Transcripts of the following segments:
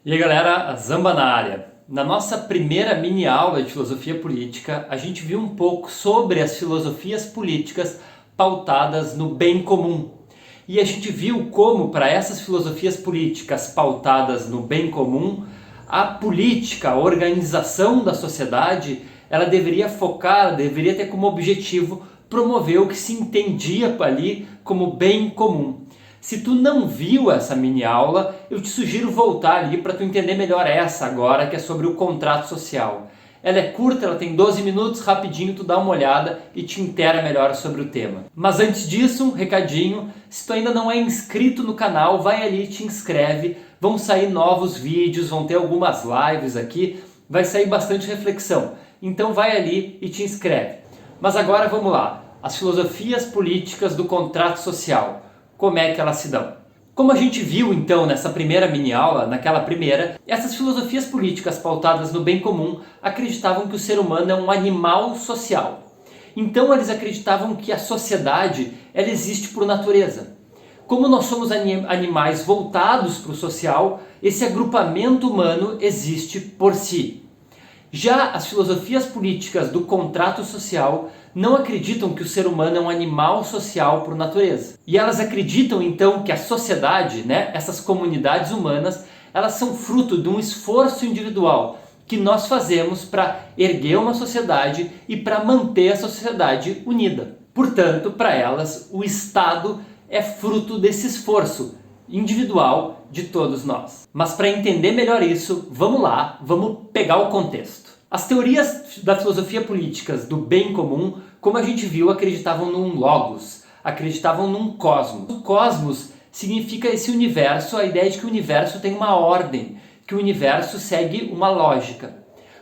E aí galera, Zamba na área. Na nossa primeira mini aula de filosofia política, a gente viu um pouco sobre as filosofias políticas pautadas no bem comum. E a gente viu como, para essas filosofias políticas pautadas no bem comum, a política, a organização da sociedade, ela deveria focar, deveria ter como objetivo promover o que se entendia ali como bem comum. Se tu não viu essa mini aula, eu te sugiro voltar ali para tu entender melhor essa agora, que é sobre o contrato social. Ela é curta, ela tem 12 minutos, rapidinho tu dá uma olhada e te inteira melhor sobre o tema. Mas antes disso, um recadinho, se tu ainda não é inscrito no canal, vai ali e te inscreve, vão sair novos vídeos, vão ter algumas lives aqui, vai sair bastante reflexão. Então vai ali e te inscreve. Mas agora vamos lá, as filosofias políticas do contrato social. Como é que elas se dão? Como a gente viu então nessa primeira mini aula, naquela primeira, essas filosofias políticas pautadas no bem comum acreditavam que o ser humano é um animal social. Então eles acreditavam que a sociedade ela existe por natureza. Como nós somos animais voltados para o social, esse agrupamento humano existe por si. Já as filosofias políticas do contrato social não acreditam que o ser humano é um animal social por natureza. E elas acreditam então que a sociedade, essas comunidades humanas, elas são fruto de um esforço individual que nós fazemos para erguer uma sociedade e para manter a sociedade unida. Portanto, para elas, o Estado é fruto desse esforço individual de todos nós. Mas para entender melhor isso, vamos lá, vamos pegar o contexto. As teorias da filosofia política do bem comum, como a gente viu, acreditavam num logos, acreditavam num cosmos. O cosmos significa esse universo, a ideia de que o universo tem uma ordem, que o universo segue uma lógica.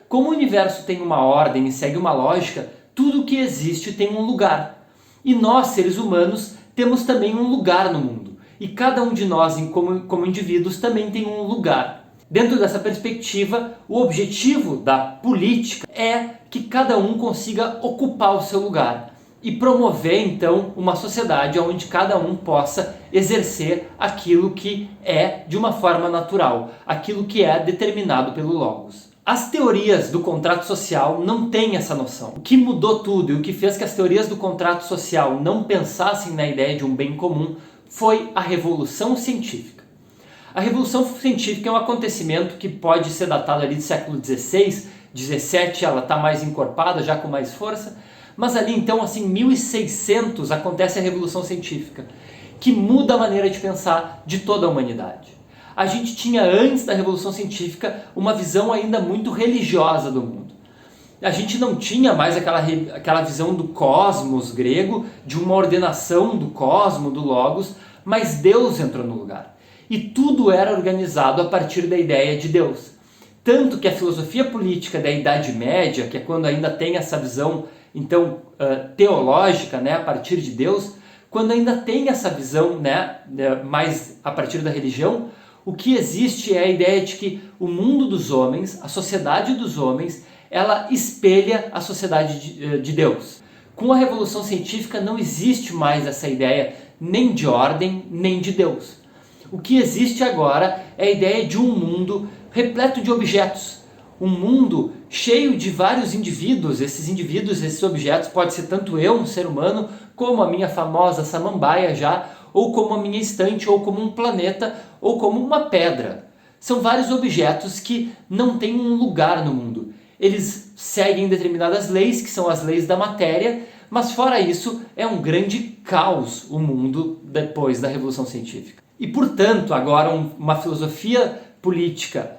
Como o universo tem uma ordem e segue uma lógica, tudo que existe tem um lugar. E nós, seres humanos, temos também um lugar no mundo. E cada um de nós, como indivíduos, também tem um lugar. Dentro dessa perspectiva, o objetivo da política é que cada um consiga ocupar o seu lugar e promover então uma sociedade onde cada um possa exercer aquilo que é de uma forma natural, aquilo que é determinado pelo Logos. As teorias do contrato social não têm essa noção. O que mudou tudo e o que fez que as teorias do contrato social não pensassem na ideia de um bem comum foi a Revolução Científica. A Revolução Científica é um acontecimento que pode ser datado ali do século XVI, XVII, ela está mais encorpada, já com mais força, mas ali então, assim, 1600 acontece a Revolução Científica, que muda a maneira de pensar de toda a humanidade. A gente tinha antes da Revolução Científica uma visão ainda muito religiosa do mundo. A gente não tinha mais aquela visão do cosmos grego, de uma ordenação do cosmos, do logos, mas Deus entrou no lugar. E tudo era organizado a partir da ideia de Deus. Tanto que a filosofia política da Idade Média, que é quando ainda tem essa visão então teológica, a partir de Deus, quando ainda tem essa visão mais a partir da religião, o que existe é a ideia de que o mundo dos homens, a sociedade dos homens, ela espelha a sociedade de Deus. Com a Revolução Científica não existe mais essa ideia nem de ordem, nem de Deus. O que existe agora é a ideia de um mundo repleto de objetos. Um mundo cheio de vários indivíduos. Esses objetos, pode ser tanto eu, um ser humano, como a minha famosa samambaia já, ou como a minha estante, ou como um planeta, ou como uma pedra. São vários objetos que não têm um lugar no mundo. Eles seguem determinadas leis, que são as leis da matéria, mas fora isso, é um grande caos o mundo depois da Revolução Científica. E portanto, agora uma filosofia política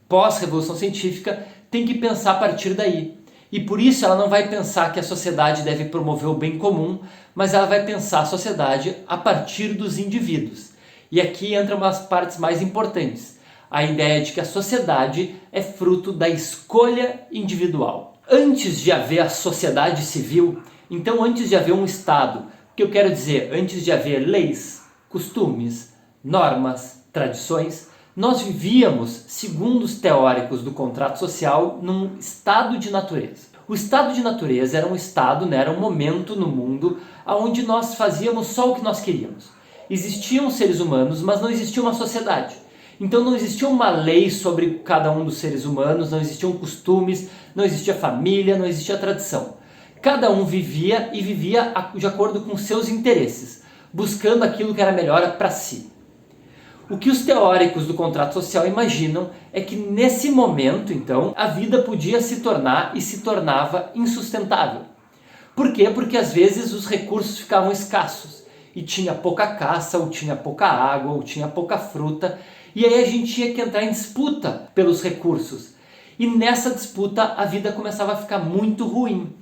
pós-Revolução Científica tem que pensar a partir daí. E por isso ela não vai pensar que a sociedade deve promover o bem comum, mas ela vai pensar a sociedade a partir dos indivíduos. E aqui entram umas partes mais importantes. A ideia de que a sociedade é fruto da escolha individual. Antes de haver a sociedade civil, então antes de haver um Estado, o que eu quero dizer? Antes de haver leis, costumes, normas, tradições, nós vivíamos, segundo os teóricos do contrato social, num estado de natureza. O estado de natureza era um estado, era um momento no mundo onde nós fazíamos só o que nós queríamos. Existiam seres humanos, mas não existia uma sociedade. Então não existia uma lei sobre cada um dos seres humanos, não existiam costumes, não existia família, não existia tradição. Cada um vivia e vivia de acordo com seus interesses, buscando aquilo que era melhor para si. O que os teóricos do contrato social imaginam é que nesse momento, então, a vida podia se tornar e se tornava insustentável. Por quê? Porque às vezes os recursos ficavam escassos e tinha pouca caça, ou tinha pouca água, ou tinha pouca fruta, e aí a gente tinha que entrar em disputa pelos recursos. E nessa disputa a vida começava a ficar muito ruim.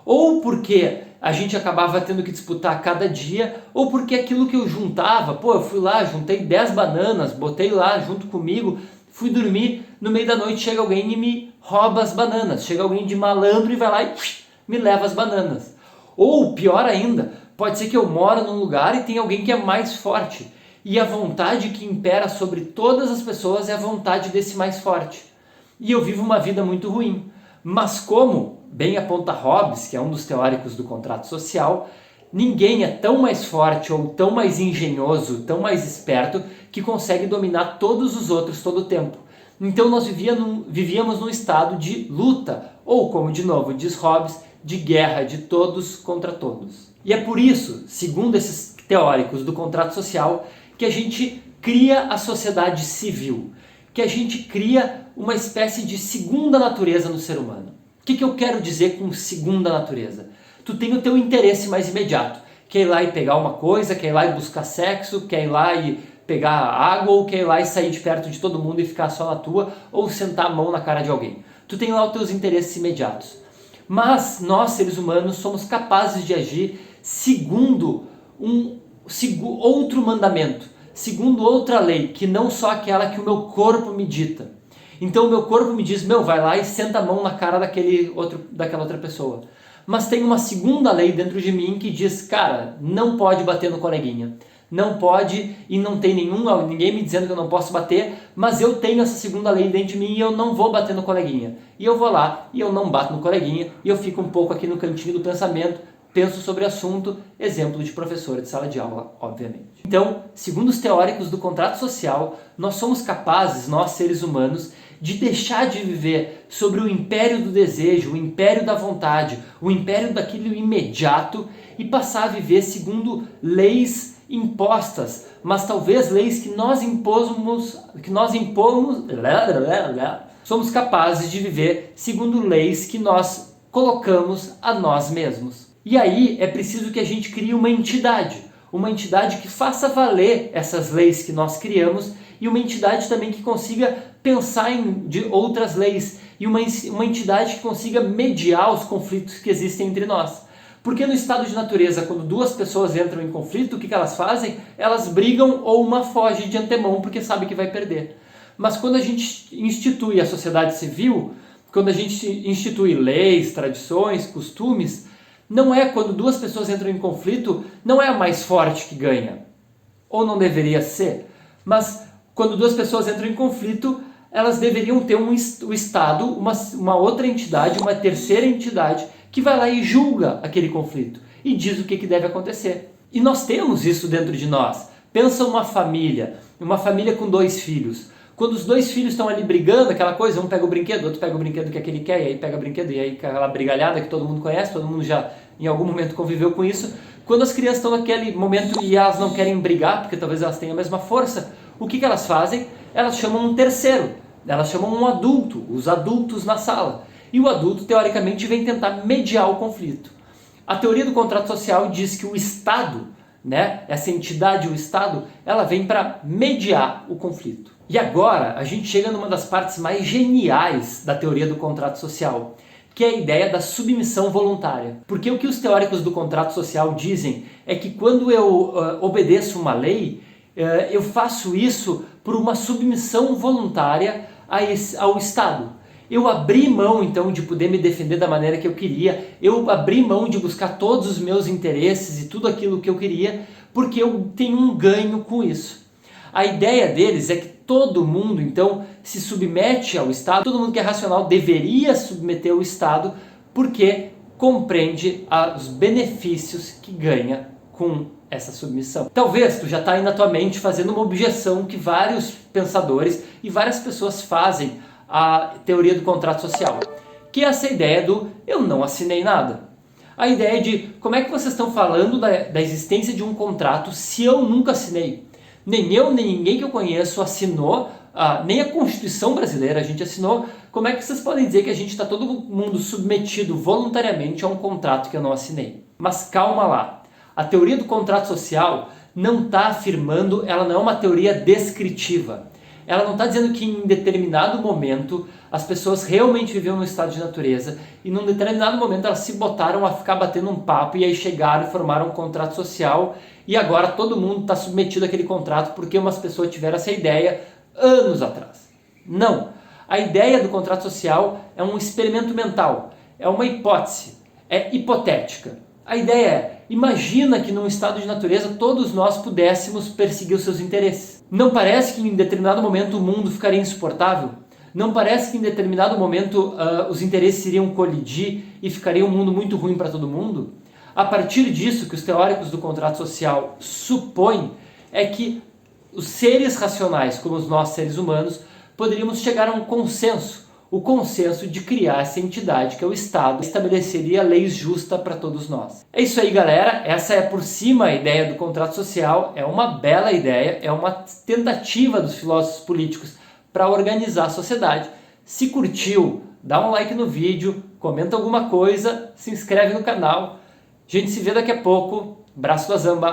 Ou porque a gente acabava tendo que disputar a cada dia, ou porque aquilo que eu juntava, eu fui lá, juntei 10 bananas, botei lá junto comigo, fui dormir, no meio da noite chega alguém e me rouba as bananas, chega alguém de malandro e vai lá e me leva as bananas. Ou pior ainda, pode ser que eu moro num lugar e tem alguém que é mais forte, e a vontade que impera sobre todas as pessoas é a vontade desse mais forte. E eu vivo uma vida muito ruim. Mas como bem aponta Hobbes, que é um dos teóricos do contrato social, ninguém é tão mais forte ou tão mais engenhoso, tão mais esperto, que consegue dominar todos os outros todo o tempo. Então nós vivíamos num estado de luta, ou como de novo diz Hobbes, de guerra de todos contra todos. E é por isso, segundo esses teóricos do contrato social, que a gente cria a sociedade civil, que a gente cria uma espécie de segunda natureza no ser humano. O que eu quero dizer com segunda natureza? Tu tem o teu interesse mais imediato. Quer ir lá e pegar uma coisa, quer ir lá e buscar sexo, quer ir lá e pegar água, ou quer ir lá e sair de perto de todo mundo e ficar só na tua, ou sentar a mão na cara de alguém. Tu tem lá os teus interesses imediatos. Mas nós, seres humanos, somos capazes de agir segundo outro mandamento, segundo outra lei, que não só aquela que o meu corpo me dita. Então o meu corpo me diz, vai lá e senta a mão na cara daquela outra pessoa. Mas tem uma segunda lei dentro de mim que diz, cara, não pode bater no coleguinha. Não pode, e não tem ninguém me dizendo que eu não posso bater, mas eu tenho essa segunda lei dentro de mim e eu não vou bater no coleguinha. E eu vou lá e eu não bato no coleguinha e eu fico um pouco aqui no cantinho do pensamento, penso sobre o assunto, exemplo de professor de sala de aula, obviamente. Então, segundo os teóricos do contrato social, nós somos capazes, nós seres humanos, de deixar de viver sobre o império do desejo, o império da vontade, o império daquilo imediato e passar a viver segundo leis impostas, mas talvez leis que nós impomos, somos capazes de viver segundo leis que nós colocamos a nós mesmos. E aí é preciso que a gente crie uma entidade que faça valer essas leis que nós criamos e uma entidade também que consiga pensar de outras leis e uma entidade que consiga mediar os conflitos que existem entre nós. Porque no estado de natureza, quando duas pessoas entram em conflito, o que elas fazem? Elas brigam ou uma foge de antemão porque sabe que vai perder. Mas quando a gente institui a sociedade civil, quando a gente institui leis, tradições, costumes, não é quando duas pessoas entram em conflito, não é a mais forte que ganha. Ou não deveria ser. Mas quando duas pessoas entram em conflito, elas deveriam ter o Estado, uma outra entidade, uma terceira entidade, que vai lá e julga aquele conflito e diz o que deve acontecer. E nós temos isso dentro de nós. Pensa uma família com 2 filhos. Quando os 2 filhos estão ali brigando, aquela coisa, um pega o brinquedo, outro pega o brinquedo que aquele quer, e aí pega o brinquedo, e aí aquela brigalhada que todo mundo conhece, todo mundo já em algum momento conviveu com isso. Quando as crianças estão naquele momento e elas não querem brigar, porque talvez elas tenham a mesma força, o que elas fazem? Elas chamam um terceiro, elas chamam um adulto, os adultos na sala. E o adulto, teoricamente, vem tentar mediar o conflito. A teoria do contrato social diz que o Estado, essa entidade, o Estado, ela vem para mediar o conflito. E agora a gente chega numa das partes mais geniais da teoria do contrato social, que é a ideia da submissão voluntária. Porque o que os teóricos do contrato social dizem é que quando eu obedeço uma lei, eu faço isso por uma submissão voluntária ao Estado. Eu abri mão, então, de poder me defender da maneira que eu queria, eu abri mão de buscar todos os meus interesses e tudo aquilo que eu queria, porque eu tenho um ganho com isso. A ideia deles é que todo mundo, então, se submete ao Estado, todo mundo que é racional deveria submeter ao Estado, porque compreende os benefícios que ganha com essa submissão. Talvez tu já está aí na tua mente fazendo uma objeção que vários pensadores e várias pessoas fazem à teoria do contrato social, que é essa ideia do eu não assinei nada. A ideia de como é que vocês estão falando da existência de um contrato se eu nunca assinei. Nem eu, nem ninguém que eu conheço assinou, nem a Constituição brasileira a gente assinou. Como é que vocês podem dizer que a gente está todo mundo submetido voluntariamente a um contrato que eu não assinei? Mas calma lá. A teoria do contrato social não está afirmando, ela não é uma teoria descritiva. Ela não está dizendo que em determinado momento as pessoas realmente viviam no estado de natureza e num determinado momento elas se botaram a ficar batendo um papo e aí chegaram e formaram um contrato social e agora todo mundo está submetido àquele contrato porque umas pessoas tiveram essa ideia anos atrás. Não. A ideia do contrato social é um experimento mental, é uma hipótese, é hipotética. A ideia é, imagina que num estado de natureza todos nós pudéssemos perseguir os seus interesses. Não parece que em determinado momento o mundo ficaria insuportável? Não parece que em determinado momento os interesses iriam colidir e ficaria um mundo muito ruim para todo mundo? A partir disso, que os teóricos do contrato social supõem é que os seres racionais, como os nós seres humanos, poderíamos chegar a um consenso. O consenso de criar essa entidade que é o Estado, estabeleceria leis justas para todos nós. É isso aí, galera. Essa é por cima a ideia do contrato social. É uma bela ideia, é uma tentativa dos filósofos políticos para organizar a sociedade. Se curtiu, dá um like no vídeo, comenta alguma coisa, se inscreve no canal. A gente se vê daqui a pouco. Braço da Zamba!